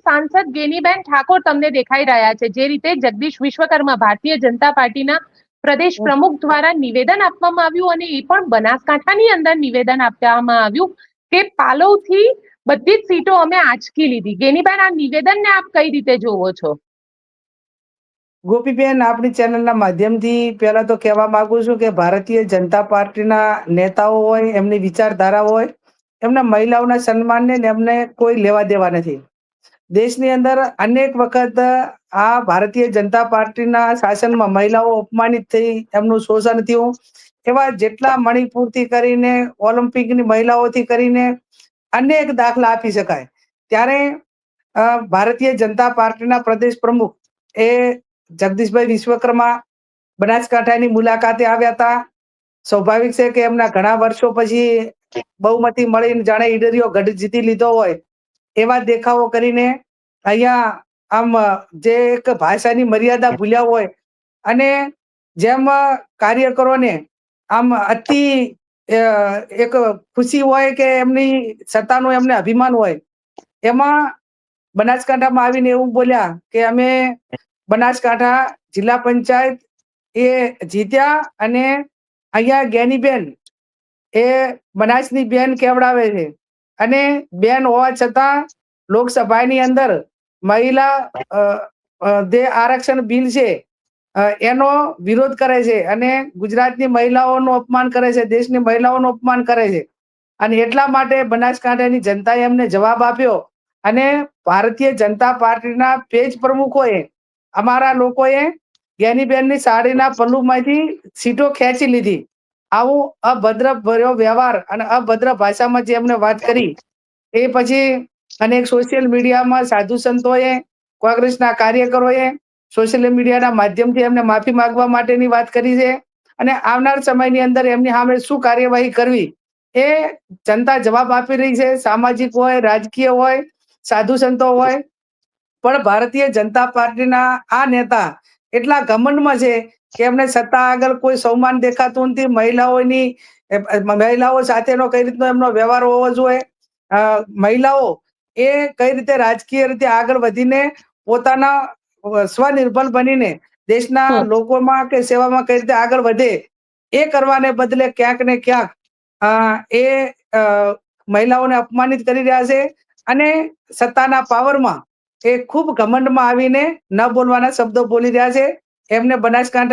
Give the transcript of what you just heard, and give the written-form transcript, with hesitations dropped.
સાંસદ ગેનીબેન ઠાકોર તમને દેખાઈ રહ્યા છે. જે રીતે જગદીશ વિશ્વકર્મા ભારતીય જનતા પાર્ટીના પ્રદેશ પ્રમુખ દ્વારા નિવેદન આપવામાં આવ્યું અને એ પણ બનાસકાંઠાની અંદર નિવેદન આપવામાં આવ્યું કે પાલવથી બધી જ સીટો અમે આંચકી લીધી. ગેનીબેન, આ નિવેદનને આપ કઈ રીતે જોવો છો? ગોપીબેન, આપણી ચેનલના માધ્યમથી પહેલા તો કહેવા માંગુ છું કે ભારતીય જનતા પાર્ટીના નેતાઓ હોય, એમની વિચારધારા હોય, એમના મહિલાઓના સન્માનને એમને કોઈ લેવા દેવા નથી. દેશની અંદર અનેક વખત આ ભારતીય જનતા પાર્ટીના શાસનમાં મહિલાઓ અપમાનિત થઈ, એમનું શોષણ થયું. એવા જેટલા મણિપુરથી કરીને ઓલિમ્પિકની મહિલાઓથી કરીને અનેક દાખલા આપી શકાય. ત્યારે ભારતીય જનતા પાર્ટીના પ્રદેશ પ્રમુખ એ જગદીશભાઈ વિશ્વકર્મા બનાસકાંઠાની મુલાકાતે આવ્યા હતા. સ્વાભાવિક છે કે એમના ઘણા વર્ષો પછી બહુમતી મળીને જાણે ઈડરિયો ગઢ જીતી લીધો હોય એવા દેખાવો કરીને અહીંયા આમ જે એક ભાષાની મર્યાદા ભૂલ્યા હોય અને જેમ કાર્યકરોને આમ અતિ એક ખુશી હોય કે એમની સત્તાનું એમને અભિમાન હોય, એમાં બનાસકાંઠામાં આવીને એવું બોલ્યા કે અમે બનાસકાંઠા જિલ્લા પંચાયત એ જીત્યા અને અહીંયા જ્ઞાનીબેન એ બનાસની બેન કેવડાવે છે અને બેન હોવા છતાં લોકસભાની અંદર મહિલા જે આરક્ષણ બિલ છે એનો વિરોધ કરે છે અને ગુજરાતની મહિલાઓનું અપમાન કરે છે, દેશની મહિલાઓનું અપમાન કરે છે. અને એટલા માટે બનાસકાંઠાની જનતાએ એમને જવાબ આપ્યો અને ભારતીય જનતા પાર્ટીના પેજ પ્રમુખોએ, અમારા લોકોએ જ્ઞાનીબેનની સાડીના પલ્લુમાંથી સીટો ખેંચી લીધી. આવું અભદ્ર ભર્યો વ્યવહાર અને અભદ્ર ભાષામાં જે એમને વાત કરી એ પછી અનેક સોશિયલ મીડિયામાં સાધુ સંતોએ, કોંગ્રેસના કાર્યકરોએ સોશિયલ મીડિયાના માધ્યમથી એમને માફી માંગવા માટેની વાત કરી છે અને આવનાર સમયની અંદર એમની સામે શું કાર્યવાહી કરવી એ જનતા જવાબ આપી રહી છે. સામાજિક હોય, રાજકીય હોય, સાધુ સંતો હોય, પણ ભારતીય જનતા પાર્ટીના આ નેતા એટલા ઘમંડમાં છે કે એમને સત્તા આગળ કોઈ સન્માન દેખાતું નથી. મહિલાઓ સાથેનો કઈ રીતનો એમનો વ્યવહાર હોવો જોઈએ, મહિલાઓ એ કઈ રીતે રાજકીય રીતે આગળ વધીને પોતાના સ્વનિર્ભર બનીને દેશના લોકોમાં કે સેવામાં કઈ રીતે આગળ વધે એ કરવાને બદલે ક્યાંક ને ક્યાંક એ મહિલાઓને અપમાનિત કરી રહ્યા છે અને સત્તાના પાવરમાં એ ખૂબ ઘમંડમાં આવીને ન બોલવાના શબ્દો બોલી રહ્યા છે. એમને બનાસકાંઠા